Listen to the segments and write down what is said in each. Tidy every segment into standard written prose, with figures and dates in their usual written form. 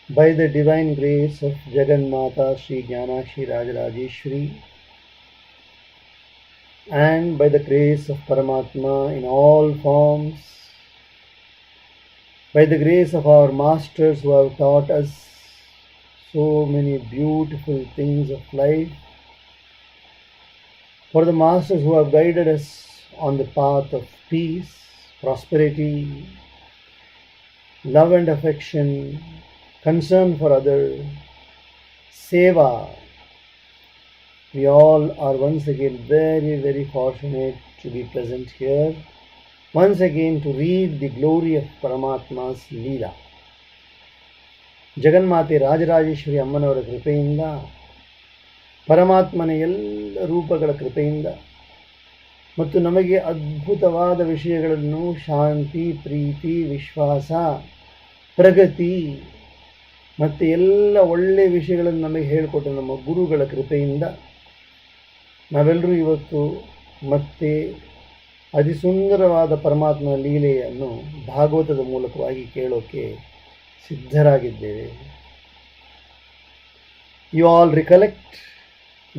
By the divine grace of Jagannatha Sri Jnanakshi Rajarajeshwari and by the grace of Paramatma in all forms, by the grace of our masters who have taught us so many beautiful things of life, for the masters who have guided us on the path of peace, prosperity, love and affection, concern for others, seva. We all are once again very, very fortunate to be present here, once again to read the glory of Paramatma's Leela. ಜಗನ್ಮಾತೆ ರಾಜರಾಜೇಶ್ವರಿ ಅಮ್ಮನವರ ಕೃಪೆಯಿಂದ, ಪರಮಾತ್ಮನ ಎಲ್ಲ ರೂಪಗಳ ಕೃಪೆಯಿಂದ ಮತ್ತು ನಮಗೆ ಅದ್ಭುತವಾದ ವಿಷಯಗಳನ್ನು ಶಾಂತಿ, ಪ್ರೀತಿ, ವಿಶ್ವಾಸ, ಪ್ರಗತಿ ಮತ್ತು ಎಲ್ಲ ಒಳ್ಳೆಯ ವಿಷಯಗಳನ್ನು ನಮಗೆ ಹೇಳಿಕೊಟ್ಟ ನಮ್ಮ ಗುರುಗಳ ಕೃಪೆಯಿಂದ ನಾವೆಲ್ಲರೂ ಇವತ್ತು ಮತ್ತೆ ಅತಿ ಸುಂದರವಾದ ಪರಮಾತ್ಮನ ಲೀಲೆಯನ್ನು ಭಾಗವತದ ಮೂಲಕವಾಗಿ ಕೇಳೋಕ್ಕೆ ಸಿದ್ಧರಾಗಿದ್ದೇವೆ. You all recollect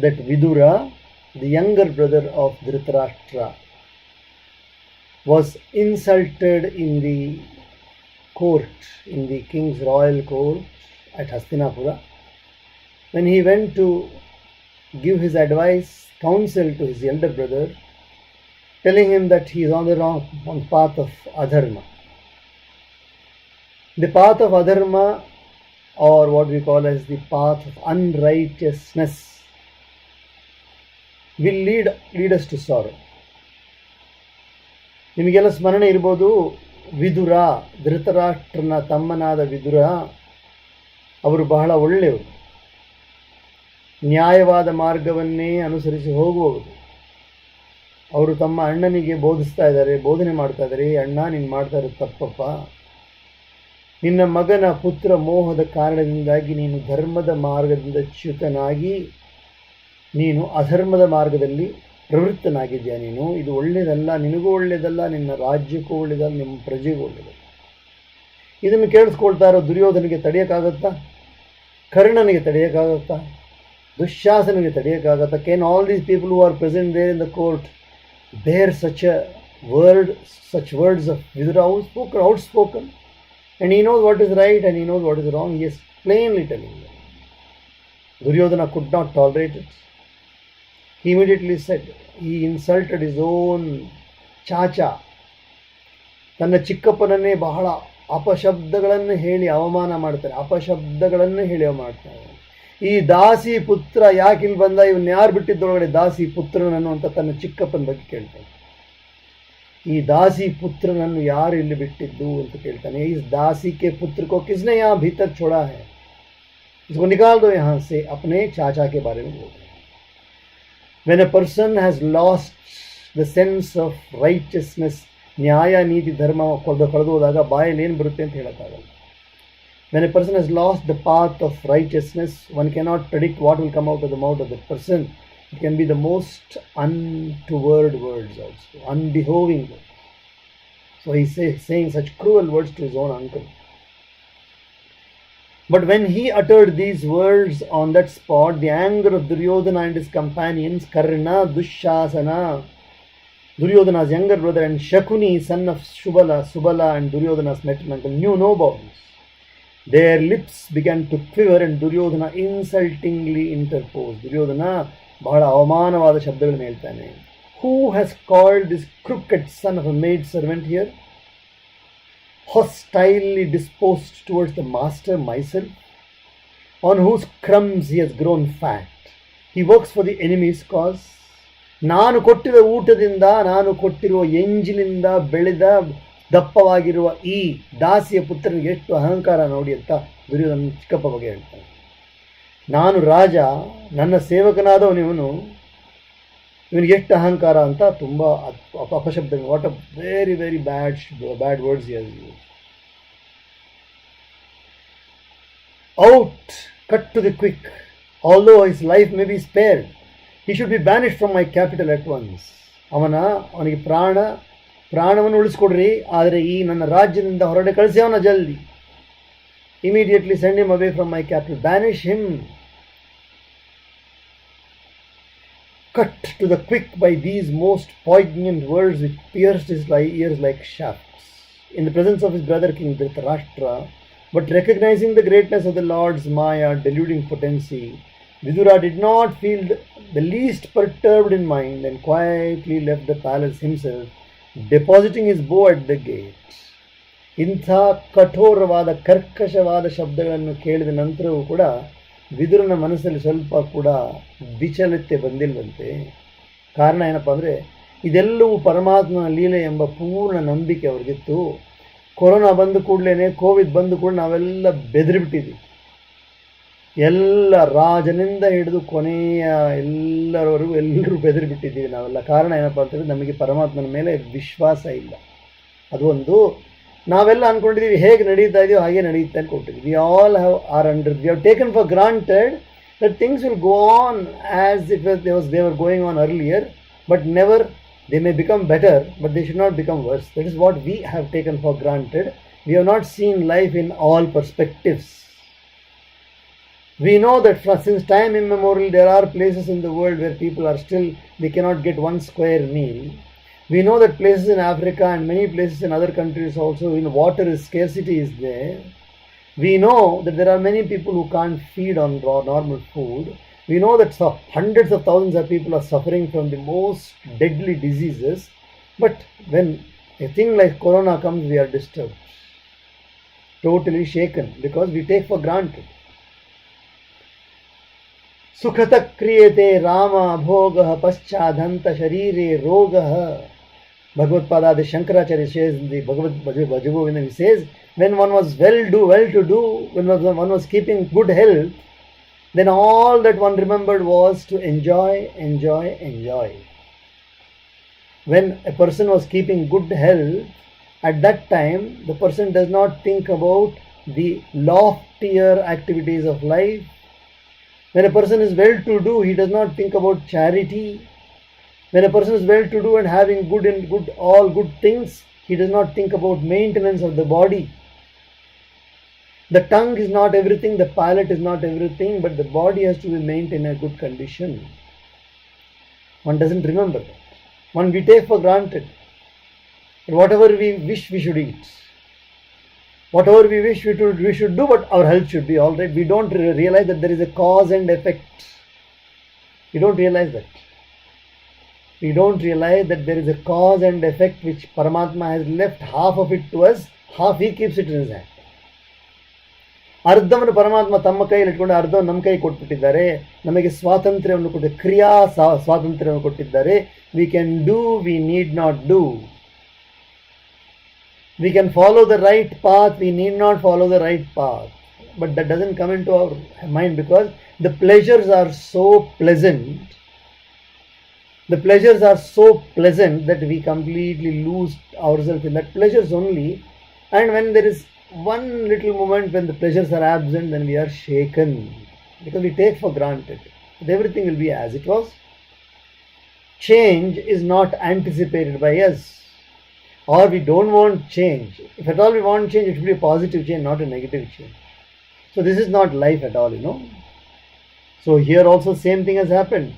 that Vidura, the younger brother of Dhritarashtra, was insulted in the court, in the king's royal court at Hastinapura. When he went to give his advice, counsel to his elder brother, telling him that he is on the wrong path of adharma. The path of adharma, or what we call as the path of unrighteousness, will lead us to sorrow. ನಿಮಗೆಲ್ಲ ಸ್ಮರಣೆ ಇರ್ಬೋದು, ವಿದುರ, ಧೃತರಾಷ್ಟ್ರನ ತಮ್ಮನಾದ ವಿದುರ, ಅವರು ಬಹಳ ಒಳ್ಳೆಯವರು, ನ್ಯಾಯವಾದ ಮಾರ್ಗವನ್ನೇ ಅನುಸರಿಸಿ ಹೋಗುವವರು. ಅವರು ತಮ್ಮ ಅಣ್ಣನಿಗೆ ಬೋಧನೆ ಮಾಡ್ತಾ ಇದ್ದಾರೆ, ಅಣ್ಣ ನೀನು ಮಾಡ್ತಾ ಇರೋದು ತಪ್ಪಪ್ಪ, ನಿನ್ನ ಮಗನ ಪುತ್ರ ಮೋಹದ ಕಾರಣದಿಂದಾಗಿ ನೀನು ಧರ್ಮದ ಮಾರ್ಗದಿಂದ ಚ್ಯುತನಾಗಿ ನೀನು ಅಧರ್ಮದ ಮಾರ್ಗದಲ್ಲಿ ಪ್ರವೃತ್ತನಾಗಿದ್ಯಾ, ನೀನು ಇದು ಒಳ್ಳೆಯದಲ್ಲ, ನಿನಗೂ ಒಳ್ಳೆಯದಲ್ಲ, ನಿನ್ನ ರಾಜ್ಯಕ್ಕೂ ಒಳ್ಳೆಯದಲ್ಲ, ನಿಮ್ಮ ಪ್ರಜೆಗೂ ಒಳ್ಳೆಯದಲ್ಲ. ಇದನ್ನು ಕೇಳಿಸ್ಕೊಳ್ತಾ ಇರೋ ದುರ್ಯೋಧನಿಗೆ ತಡೆಯೋಕ್ಕಾಗತ್ತಾ? ಕರ್ಣನಿಗೆ ತಡೆಯೋಕ್ಕಾಗತ್ತಾ? ದುಶ್ಯಾಸನಿಗೆ ತಡೆಯೋಕ್ಕಾಗತ್ತಾ? Can all these people who are present there in the court bear such words of Vidura, outspoken, and he knows what is right and he knows what is wrong. He is plainly telling them. Duryodhana could not tolerate it. He immediately said, he insulted his own chacha. ತನ್ನ ಚಿಕ್ಕಪ್ಪನನ್ನೇ ಬಹಳ ಅಪಶಬ್ದಗಳನ್ನು ಹೇಳಿ ಅವಮಾನ ಮಾಡ್ತಾರೆ. ಈ ದಾಸಿ ಪುತ್ರ ಯಾಕೆ ಇಲ್ಲಿ ಬಂದ, ಇವನ್ನ ಯಾರು ಬಿಟ್ಟಿದ್ದೊಳಗಡೆ ದಾಸಿ ಪುತ್ರನನ್ನು ಅಂತ ತನ್ನ ಚಿಕ್ಕಪ್ಪನ ಬಗ್ಗೆ ಕೇಳ್ತಾನೆ. ಈ ದಾಸಿ ಪುತ್ರನನ್ನು ಯಾರು ಇಲ್ಲಿ ಬಿಟ್ಟಿದ್ದು ಅಂತ ಕೇಳ್ತಾನೆ. इस दासी के पुत्र को किसने यहाँ भीतर छोड़ा है, इसको निकाल दो यहाँ से, अपने चाचा के बारे में बोल. When a person has lost the sense of righteousness, ನ್ಯಾಯ ನೀತಿ ಧರ್ಮ ಕಳೆದೋದಾಗ ಬಾಯಲ್ಲಿ ಏನು ಬರುತ್ತೆ ಅಂತ ಹೇಳೋಕ್ಕಾಗಲ್ಲ. When a person has lost the path of righteousness, one cannot predict what will come out of the mouth of that person. It can be the most untoward words also, unbehoving words. So he is saying such cruel words to his own uncle. But when he uttered these words on that spot, the anger of Duryodhana and his companions, Karna, Dushasana, Duryodhana's younger brother, and Shakuni, son of Subala and Duryodhana's maternal uncle, knew no bounds. Their lips began to quiver and Duryodhana insultingly interposed. Duryodhana ಬಹಳ ಅವಮಾನವಾದ ಶಬ್ದಗಳನ್ನು ಹೇಳ್ತಾನೆ. Who has called this crooked son of a maid servant here? Hostilely disposed towards the master myself, on whose crumbs he has grown fat. He works for the enemy's cause. ನಾನು ಕೊಟ್ಟಿರೋ ಊಟದಿಂದ, ನಾನು ಕೊಟ್ಟಿರುವ ಎಂಜಿನಿಂದ ಬೆಳೆದ ದಪ್ಪವಾಗಿರುವ ಈ ದಾಸಿಯ ಪುತ್ರನಿಗೆ ಎಷ್ಟು ಅಹಂಕಾರ ನೋಡಿ ಅಂತ ದುರ್ಯೋಧನ ಚಿಕ್ಕಪ್ಪ ಬಗ್ಗೆ ಹೇಳ್ತಾನೆ. ನಾನು ರಾಜ, ನನ್ನ ಸೇವಕನಾದವನು ಇವನಿಗೆ ಎಷ್ಟು ಅಹಂಕಾರ ಅಂತ ತುಂಬ ಅಪಶಬ್ದ. What a very very bad words he has used. Out, cut to the quick. Although his life may be spared, he should be banished from my capital at once. ಅವನಿಗೆ ಪ್ರಾಣವನ್ನು ಉಳಿಸ್ಕೊಡ್ರಿ, ಆದರೆ ಈ ನನ್ನ ರಾಜ್ಯದಿಂದ ಹೊರಗಡೆ ಕಳಿಸಿ ಅವನ ಜಲ್ದಿ. Immediately send him away from my capital. Banish him. Cut to the quick by these most poignant words which pierced his ears like shafts. In the presence of his brother King Dhritarashtra, but recognizing the greatness of the Lord's Maya deluding potency, Vidura did not feel the least perturbed in mind and quietly left the palace himself, depositing his bow at the gate. ಇಂಥ ಕಠೋರವಾದ ಕರ್ಕಶವಾದ ಶಬ್ದಗಳನ್ನು ಕೇಳಿದ ನಂತರವೂ ಕೂಡ ವಿದುರನ ಮನಸ್ಸಲ್ಲಿ ಸ್ವಲ್ಪ ಕೂಡ ವಿಚಲಿತೆ ಬಂದಿಲ್ವಂತೆ. ಕಾರಣ ಏನಪ್ಪ ಅಂದರೆ, ಇದೆಲ್ಲವೂ ಪರಮಾತ್ಮನ ಲೀಲೆ ಎಂಬ ಪೂರ್ಣ ನಂಬಿಕೆ ಅವ್ರಿಗಿತ್ತು. ಕೊರೋನಾ ಬಂದ ಕೂಡಲೇ, ಕೋವಿಡ್ ಬಂದ ಕೂಡ ನಾವೆಲ್ಲ ಬೆದರಿಬಿಟ್ಟಿದ್ವಿ. ಎಲ್ಲ ರಾಜನಿಂದ ಹಿಡಿದು ಕೊನೆಯ ಎಲ್ಲರವರೆಗೂ ಎಲ್ಲರೂ ಬೆದರಿಬಿಟ್ಟಿದ್ದೀವಿ ನಾವೆಲ್ಲ. ಕಾರಣ ಏನಪ್ಪ ಅಂತಂದರೆ, ನಮಗೆ ಪರಮಾತ್ಮನ ಮೇಲೆ ವಿಶ್ವಾಸ ಇಲ್ಲ. ಅದು ಒಂದು ನಾವೆಲ್ಲ ಅಂದ್ಕೊಂಡಿದ್ದೀವಿ ಹೇಗೆ ನಡೀತಾ ಇದೆಯೋ ಹಾಗೆ ನಡೆಯುತ್ತೆ ಅಂದ್ಕೊಂಡಿದ್ದೀವಿ. We all have taken for granted that things will go on as it was they were going on earlier, but never they may become better, but they should not become worse. That is what we have taken for granted. We have not seen life in all perspectives. We know that since time immemorial there are places in the world where people are still, they cannot get one square meal. We know that places in Africa and many places in other countries also, water is scarcity is there. We know that there are many people who can't feed on normal food. We know that hundreds of thousands of people are suffering from the most deadly diseases. But when a thing like corona comes, we are disturbed, totally shaken, because we take for granted. Sukhata kriyate Rama bhogah paschadhanta sharire rogah. Bhagavad Padada Shankaracharya says in the Bhagavad Bhajagovinda, he says, when one was well to do, when one was keeping good health, then all that one remembered was to enjoy. When a person was keeping good health, at that time, the person does not think about the loftier activities of life. When a person is well to do, he does not think about charity. When a person is well to do and having all good things, he does not think about maintenance of the body. The tongue is not everything, the palate is not everything, but the body has to be maintained in a good condition. One doesn't remember that. We take for granted. Whatever we wish we should eat, whatever we wish we should do, but our health should be all right. We don't realize that there is a cause and effect. We don't realize that. We don't realize that there is a cause and effect which Paramatma has left half of it to us, half he keeps it in his hand. ಅರ್ಧವನ್ನು ಪರಮಾತ್ಮ ತಮ್ಮ ಕೈಯಲ್ಲಿ ಇಟ್ಕೊಂಡು ಅರ್ಧವನ್ನು ನಮ್ಮ ಕೈ ಕೊಟ್ಬಿಟ್ಟಿದ್ದಾರೆ. ನಮಗೆ ಸ್ವಾತಂತ್ರ್ಯವನ್ನು ಕೊಟ್ಟು ಕ್ರಿಯಾ ಸ್ವಾತಂತ್ರ್ಯವನ್ನು ಕೊಟ್ಟಿದ್ದಾರೆ. We can do, we need not do. We can follow the right path, we need not follow the right path. But that doesn't come into our mind because the pleasures are so pleasant. The pleasures are so pleasant that we completely lose ourselves in that pleasures only. And when there is one little moment when the pleasures are absent, then we are shaken because we take for granted that everything will be as it was. Change is not anticipated by us. Or we don't want change. If at all we want change, it will be a positive change, not a negative change. So this is not life at all, So here also same thing has happened.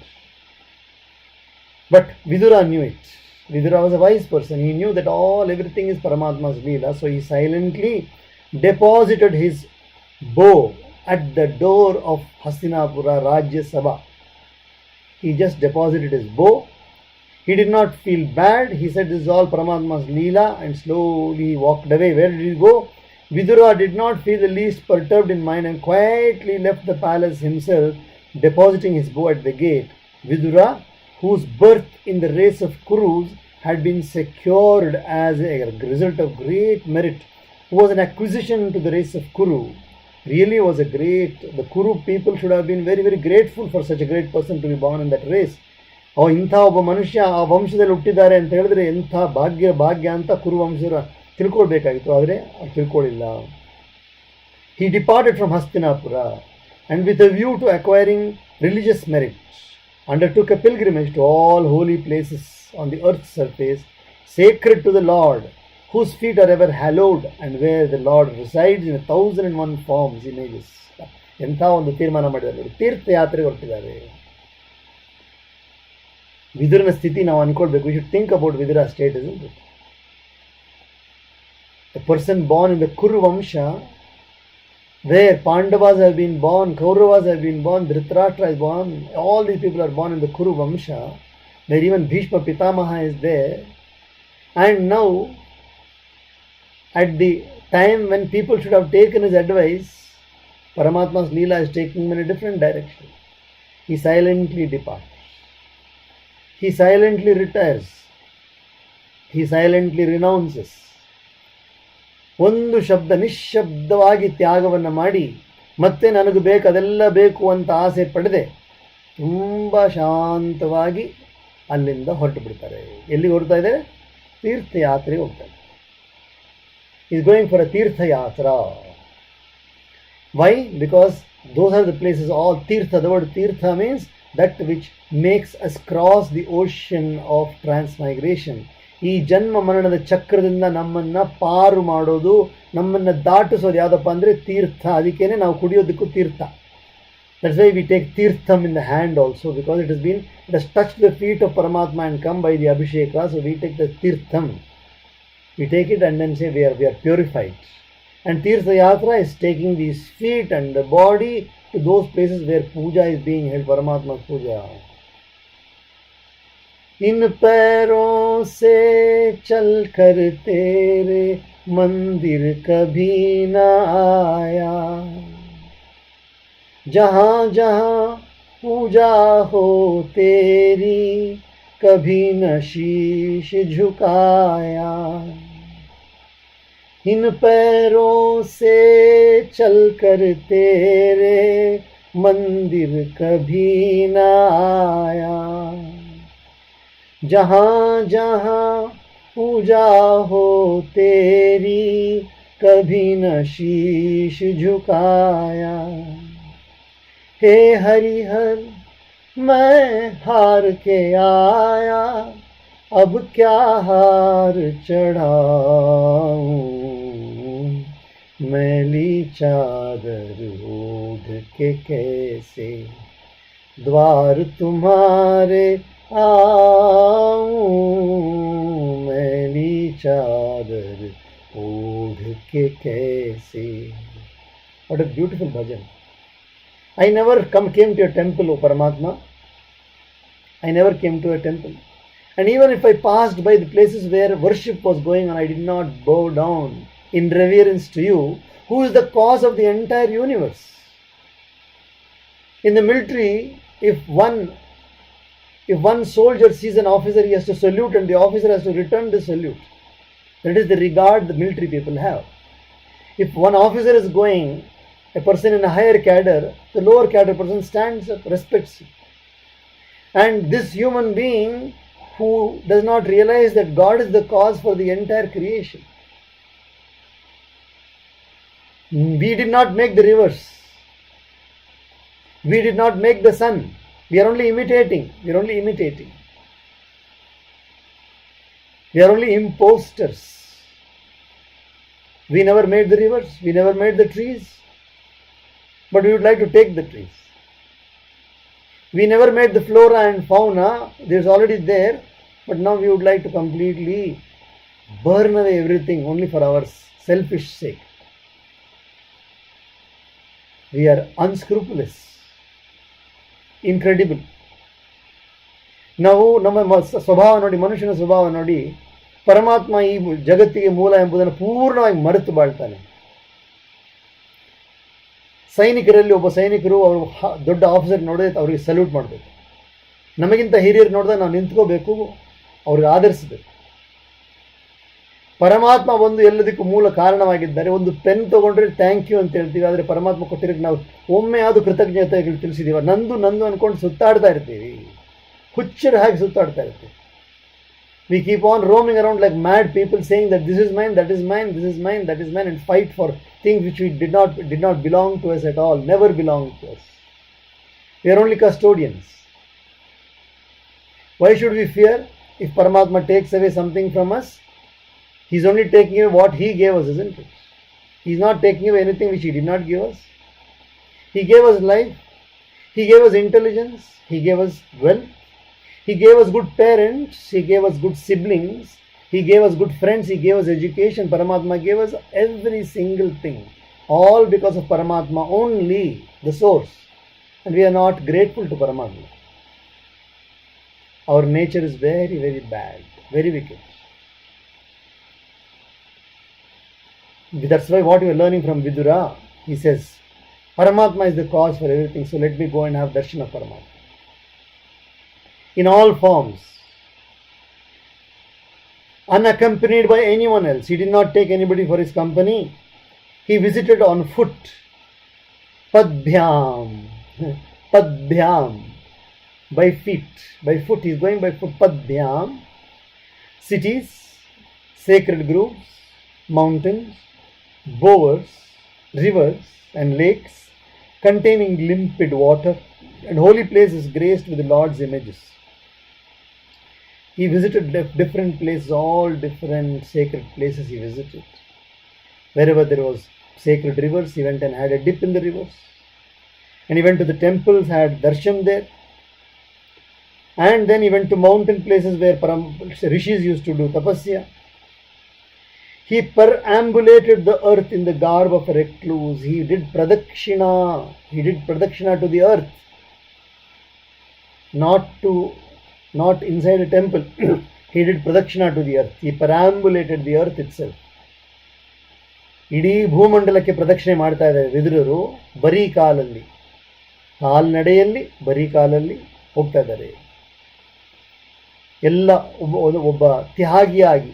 But Vidura knew it. Vidura was a wise person. He knew that everything is Paramatma's Leela. So he silently deposited his bow at the door of Hastinapura Rajya Sabha. He just deposited his bow. He did not feel bad. He said, this is all Paramatma's Leela, and slowly walked away. Where did he go? Vidura did not feel the least perturbed in mind and quietly left the palace himself, depositing his bow at the gate. Vidura, whose birth in the race of Kurus had been secured as a result of great merit, who was an acquisition to the race of Kuru, really was a great, the Kuru people should have been very, very grateful for such a great person to be born in that race. ಇಂಥ ಒಬ್ಬ ಮನುಷ್ಯ ಆ ವಂಶದಲ್ಲಿ ಹುಟ್ಟಿದ್ದಾರೆ ಅಂತ ಹೇಳಿದ್ರೆ ಎಂಥ ಭಾಗ್ಯ ಅಂತ ಕುರುವಂಶರ ತಿಳ್ಕೊಳ್ಬೇಕಾಗಿತ್ತು. ಆದರೆ ಅವ್ರು ತಿಳ್ಕೊಳ್ಳಿಲ್ಲ. He departed from Hastinapura and with a view to acquiring religious merits undertook a pilgrimage to all holy places on the earth's surface sacred to the Lord, whose feet are ever hallowed, and where the Lord resides in 1,001 forms, images. ಎಂಥ ಒಂದು ತೀರ್ಮಾನ ಮಾಡಿದ್ದಾರೆ ನೋಡಿ, ತೀರ್ಥಯಾತ್ರೆಗೆ ಹೊರಟಿದ್ದಾರೆ. ವಿದುರನ ಸ್ಥಿತಿ ನಾವು ಅನ್ಕೊಳ್ಬೇಕು. We should think about Vidura state, isn't it? A person born in the Kuru Vamsha, where Pandavas have been born, Kauravas have been born, Dhritarashtra is born, all these people are born in the Kuru Vamsha, where even Bhishma Pitamaha is there. And now, at the time when people should have taken his advice, Paramatma's Leela is taking him in a different direction. He silently departs. He silently retires. He silently renounces. ಒಂದು ಶಬ್ದ ನಿಶ್ಶಬ್ದವಾಗಿ ತ್ಯಾಗವನ್ನು ಮಾಡಿ ಮತ್ತೆ ನನಗೆ ಬೇಕು ಅದೆಲ್ಲ ಬೇಕು ಅಂತ ಆಸೆ ಪಡೆದೆ ತುಂಬ ಶಾಂತವಾಗಿ ಅಲ್ಲಿಂದ ಹೊರಟು ಬಿಡ್ತಾರೆ. ಎಲ್ಲಿಗೆ ಹೊರಡ್ತಾ ಇದೆ? ತೀರ್ಥಯಾತ್ರೆಗೆ ಹೋಗ್ತಾರೆ. ಈಸ್ ಗೋಯಿಂಗ್ ಫಾರ್ ಅ ತೀರ್ಥಯಾತ್ರಾ. Why? Because those are the places, all tirtha. The word tirtha means that which makes us cross the ocean of transmigration. ಈ ಜನ್ಮ ಮರಣದ ಚಕ್ರದಿಂದ ನಮ್ಮನ್ನ ಪಾರು ಮಾಡೋದು, ನಮ್ಮನ್ನ ದಾಟಿಸೋದು ಯಾವುದಪ್ಪ ಅಂದರೆ ತೀರ್ಥ. ಅದಕ್ಕೇನೆ ನಾವು ಕುಡಿಯೋದಕ್ಕೂ ತೀರ್ಥ. That's why we take Theertham in the hand also, because it has touched the feet of Paramatma and come by the Abhisheka. So we take the Theertham. We take it and then say we are purified. And Tirtha Yatra is taking these feet and the body to those places where puja is being held, Paramatma's puja. इन पैरों से चल कर तेरे मंदिर कभी न आया, जहाँ जहाँ पूजा हो तेरी कभी न शीश झुकाया. इन पैरों से चल कर तेरे मंदिर कभी न आया, जहाँ जहाँ पूजा हो तेरी कभी न शीश झुकाया. हे हरिहर मैं हार के आया, अब क्या हार चढ़ाऊं, मैली चादर ओढ़ के कैसे द्वार तुम्हारे आऊं, मैली चादर ओढ़ के कैसे. What a beautiful bhajan. I never came to a temple, O Paramatma. I never came to a temple. And even if I passed by the places where worship was going on, I did not bow down in reverence to you, who is the cause of the entire universe. In the military, if one soldier sees an officer, he has to salute, and the officer has to return the salute. That is the regard the military people have. If one officer is going, a person in a higher cadre, the lower cadre person stands up, respects him. And this human being who does not realize that God is the cause for the entire creation. We did not make the rivers. We did not make the sun. We are only imitating. We are only imposters. We never made the rivers. We never made the trees. But we would like to take the trees. We never made the flora and fauna. There's already there. But now we would like to completely burn away everything only for our selfish sake. We are unscrupulous. Incredible. ನಾವು ನಮ್ಮ ಸ್ವಭಾವ ನೋಡಿ, ಮನುಷ್ಯನ ಸ್ವಭಾವ ನೋಡಿ, ಪರಮಾತ್ಮ ಈ ಜಗತ್ತಿಗೆ ಮೂಲ ಎಂಬುದನ್ನು ಪೂರ್ಣವಾಗಿ ಮರೆತು ಬಾಳ್ತಾನೆ. ಸೈನಿಕರಲ್ಲಿ ಒಬ್ಬ ಸೈನಿಕರು ಅವರು ದೊಡ್ಡ ಆಫೀಸರ್ ನೋಡಿದ್ರೆ ಅವರಿಗೆ ಸಲ್ಯೂಟ್ ಮಾಡಬೇಕು. ನಮಗಿಂತ ಹಿರಿಯರು ನೋಡಿದಾಗ ನಾವು ನಿಂತ್ಕೋಬೇಕು, ಅವ್ರಿಗೆ ಆಧರಿಸಬೇಕು. ಪರಮಾತ್ಮ ಒಂದು ಎಲ್ಲದಕ್ಕೂ ಮೂಲ ಕಾರಣವಾಗಿದ್ದಾರೆ. ಒಂದು ಪೆನ್ ತೊಗೊಂಡ್ರೆ ಥ್ಯಾಂಕ್ ಯು ಅಂತ ಹೇಳ್ತೀವಿ, ಆದರೆ ಪರಮಾತ್ಮ ಕೊಟ್ಟಿರೋಕ್ಕೆ ನಾವು ಒಮ್ಮೆ ಆದರೂ ಕೃತಜ್ಞತೆಗಳು ತಿಳಿಸಿದ್ದೀವ? ನಂದು ಅಂದ್ಕೊಂಡು ಸುತ್ತಾಡ್ತಾ ಇರ್ತೀವಿ, ಹುಚ್ಚರ ಹಾಗೆ ಸುತ್ತಾಡ್ತಾ ಇರ್ತೀವಿ. We keep on roaming around like mad people, saying that this is mine, that is mine, this is mine, that is mine, and fight for things which we did not belong to us at all, never belonged to us. We are only custodians. Why should we fear if Paramatma takes away something from us? He's only taking away what he gave us, isn't it? He's not taking away anything which he did not give us. He gave us life, he gave us intelligence, he gave us wealth, he gave us good parents, he gave us good siblings, he gave us good friends, he gave us education. Paramatma gave us every single thing, all because of Paramatma only, the source. And we are not grateful to Paramatma. Our nature is very, very bad, very wicked. That's why what we are learning from Vidura, he says, Paramatma is the cause for everything, so let me go and have darshan of Paramatma. In all forms, unaccompanied by anyone else. He did not take anybody for his company. He visited on foot. Padbhyam. Padbhyam. By feet. By foot. He is going by foot. Padbhyam. Cities, sacred groves, mountains, bowers, rivers and lakes containing limpid water, and holy places graced with the Lord's images. He visited different places, all different sacred places he visited. Wherever there was sacred rivers, he went and had a dip in the rivers. And he went to the temples, had darshan there. And then he went to mountain places where rishis used to do tapasya. He perambulated the earth in the garb of a recluse. He did pradakshina. He did pradakshina to the earth. Not inside a temple. He did pradakshina to the earth. He perambulated the earth itself. ಇಡೀ ಭೂಮಂಡಲಕ್ಕೆ ಪ್ರದಕ್ಷಿಣೆ ಮಾಡ್ತಾ ಇದ್ದಾರೆ ವಿದುರರು ಬರೀ ಕಾಲಲ್ಲಿ, ಕಾಲ್ನಡೆಯಲ್ಲಿ ಬರೀ ಕಾಲಲ್ಲಿ ಹೋಗ್ತಾ ಇದ್ದಾರೆ. ಎಲ್ಲ ಒಬ್ಬ ತ್ಯಾಗಿಯಾಗಿ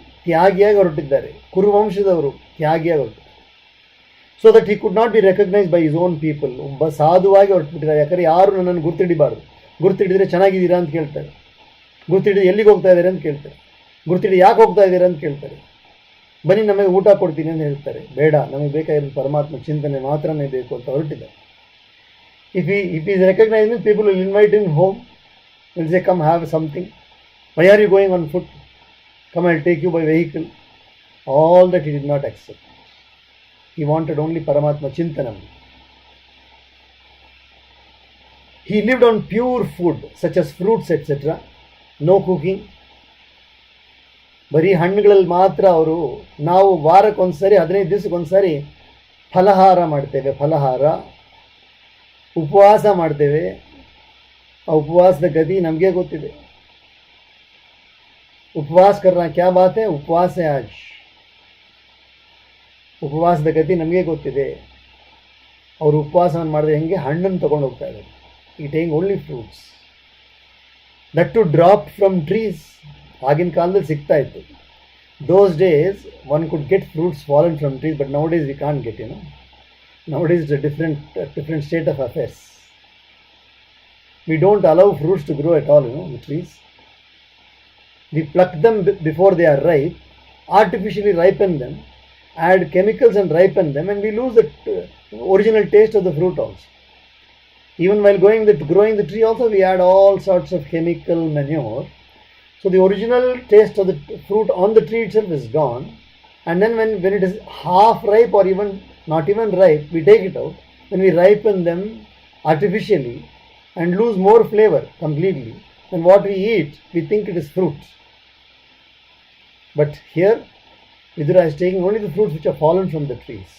ಹೊರಟಿದ್ದಾರೆ. ಕುರುವಂಶದವರು ತ್ಯಾಗಿಯಾಗಿ ಹೊರಟಿದ್ದಾರೆ. So that he could not be recognise by his own people. ಒಬ್ಬ ಸಾಧುವಾಗಿ ಹೊರಟುಬಿಟ್ಟಿದ್ದಾರೆ. ಯಾಕಂದರೆ ಯಾರು ನನ್ನನ್ನು ಗುರ್ತಿಡಿಬಾರ್ದು. ಗುರ್ತಿಡಿದ್ರೆ ಚೆನ್ನಾಗಿದ್ದೀರಾ ಅಂತ ಕೇಳ್ತಾರೆ. ಗುರ್ತಿಡಿದು ಎಲ್ಲಿಗೆ ಹೋಗ್ತಾ ಇದ್ದಾರೆ ಅಂತ ಕೇಳ್ತಾರೆ. ಗುರ್ತಿಡಿ ಯಾಕೆ ಹೋಗ್ತಾ ಇದ್ದೀರಾ ಅಂತ ಕೇಳ್ತಾರೆ. ಬನ್ನಿ ನಮಗೆ ಊಟ ಕೊಡ್ತೀನಿ ಅಂತ ಹೇಳ್ತಾರೆ. ಬೇಡ, ನಮಗೆ ಬೇಕಾಗಿರೋದು ಪರಮಾತ್ಮ ಚಿಂತನೆ ಮಾತ್ರನೇ ಬೇಕು ಅಂತ ಹೊರಟಿದ್ದಾರೆ. If is recognise means people will invite in home, will say come have something. Why are you going on foot? Come I will take you by vehicle. All that he did not accept. He wanted only Paramatma Chintanam. He lived on pure food such as fruits etc. No cooking. ಬರೀ ಹಣ್ಣುಗಳಲ್ಲಿ ಮಾತ್ರ ಅವರು. ನಾವು ವಾರಕ್ಕೊಂದ್ಸರಿ 15 ದಿವಸಕ್ಕೊಂದ್ಸರಿ ಫಲಹಾರ ಮಾಡ್ತೇವೆ. ಫಲಹಾರ ಉಪವಾಸ ಮಾಡ್ತೇವೆ. ಆ ಉಪವಾಸದ ಗತಿ ನಮಗೆ ಗೊತ್ತಿದೆ. ಉಪವಾಸ ಕರ್ನಾ ಕ್ಯಾ ಬಾತ್ ಹೈ? ಉಪವಾಸ ಹೈ ಆಜ್. ಉಪವಾಸದ ಗತಿ ನಮಗೆ ಗೊತ್ತಿದೆ. ಅವರು ಉಪವಾಸವನ್ನು ಮಾಡಿದ್ರೆ ಹೆಂಗೆ? ಹಣ್ಣನ್ನು ತಗೊಂಡು ಹೋಗ್ತಾ ಇದ್ದಾರೆ. Eating only fruits. That to drop from trees. ಆಗಿನ ಕಾಲದಲ್ಲಿ ಸಿಗ್ತಾ ಇತ್ತು. Those days one could get fruits fallen from trees, but now days we can't get. Now days it's a different state of affairs. We don't allow fruits to grow at all, the trees. We pluck them before they are ripe, artificially ripen them, add chemicals and ripen them, and we lose the original taste of the fruit also. Even while growing the tree also, we add all sorts of chemical manure. So the original taste of the fruit on the tree itself is gone. And then when it is half ripe or even not even ripe, we take it out. When we ripen them artificially and lose more flavor completely, then what we eat, we think it is fruit. But here, Vidura is taking only the fruits which are fallen from the trees.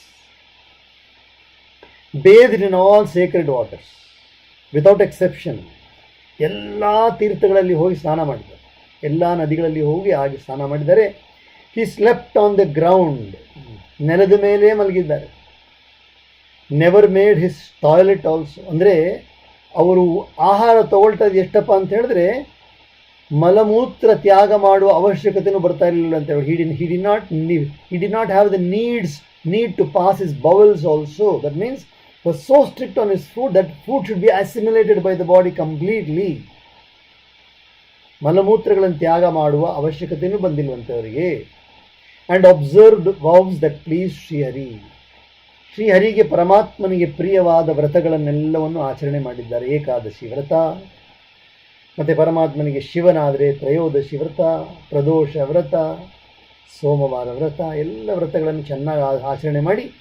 Bathed in all sacred waters, without exception. ಎಲ್ಲ ತೀರ್ಥಗಳಲ್ಲಿ ಹೋಗಿ ಸ್ನಾನ ಮಾಡಿದ್ದಾರೆ. ಎಲ್ಲ ನದಿಗಳಲ್ಲಿ ಹೋಗಿ ಹಾಗೆ ಸ್ನಾನ ಮಾಡಿದ್ದಾರೆ. He slept on the ground. ನೆಲದ ಮೇಲೆ ಮಲಗಿದ್ದಾರೆ. Never made his toilet also. ಅಂದರೆ ಅವರು ಆಹಾರ ತಗೊಳ್ತಾ ಇದ್ದು ಎಷ್ಟಪ್ಪ ಅಂತ ಹೇಳಿದ್ರೆ ಮಲಮೂತ್ರ ತ್ಯಾಗ ಮಾಡುವ ಅವಶ್ಯಕತೆಯೂ ಬರ್ತಾ ಇರಲಿಲ್ಲ ಅಂತ ಹೇಳಿ. He did not have the need to pass his bowels also. That means he was so strict on his food that food should be assimilated by the body completely. ಮಲಮೂತ್ರಗಳನ್ನು ತ್ಯಾಗ ಮಾಡುವ ಅವಶ್ಯಕತೆಯೂ ಬಂದಿಲ್ವಂತೆ ಅವರಿಗೆ. And observed vows that please Srihari. ಶ್ರೀಹರಿಗೆ ಪರಮಾತ್ಮನಿಗೆ ಪ್ರಿಯವಾದ ವ್ರತಗಳನ್ನೆಲ್ಲವನ್ನು ಆಚರಣೆ ಮಾಡಿದ್ದಾರೆ. ಏಕಾದಶಿ ವ್ರತ, ಮತ್ತು ಪರಮಾತ್ಮನಿಗೆ ಶಿವನಾದರೆ ತ್ರಯೋದಶಿ ವ್ರತ, ಪ್ರದೋಷ ವ್ರತ, ಸೋಮವಾರ ವ್ರತ ಎಲ್ಲ ವ್ರತಗಳನ್ನು ಚೆನ್ನಾಗಿ ಆಚರಣೆ ಮಾಡಿ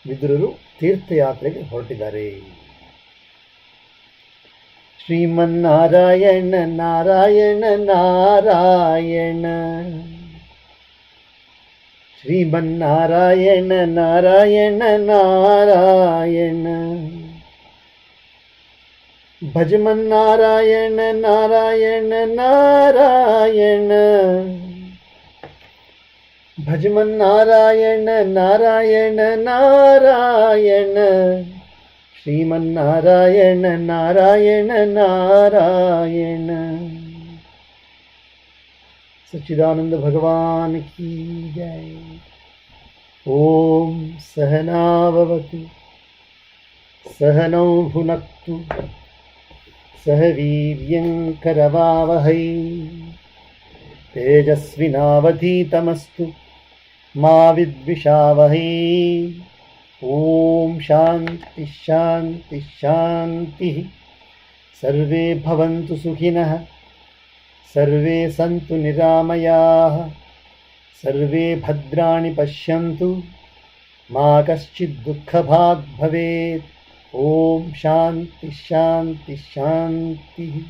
ವಿದುರರು ತೀರ್ಥಯಾತ್ರೆಗೆ ಹೊರಟಿದ್ದಾರೆ. ಶ್ರೀಮನ್ನಾರಾಯಣ ನಾರಾಯಣ ನಾರಾಯಣ, ಶ್ರೀಮನ್ನಾರಾಯಣ ನಾರಾಯಣ ನಾರಾಯಣ, ಭಜಮನ್ನಾರಾಯಣ ನಾರಾಯಣ ನಾರಾಯಣ, ಭಜಮನ್ನಾರಾಯಣ ನಾರಾಯಣ ನಾರಾಯಣ, ಶ್ರೀಮನ್ನಾರಾಯಣ ನಾರಾಯಣ ನಾರಾಯಣ. सच्चिदानंद भगवान की जय. ओम सहनावतु सहनौ भुनक्तु सह वीर्यं करवावहै तेजस्विनावधीतमस्तु मा विद्विषावहै. ओम शांति शांति शांति. सर्वे भवन्तु सुखिनः, सर्वे सन्तु निरामयाः, सर्वे भद्राणि पश्यन्तु मा कश्चित् दुःखभाग् भवेत्. ओम शांति शांति शांति.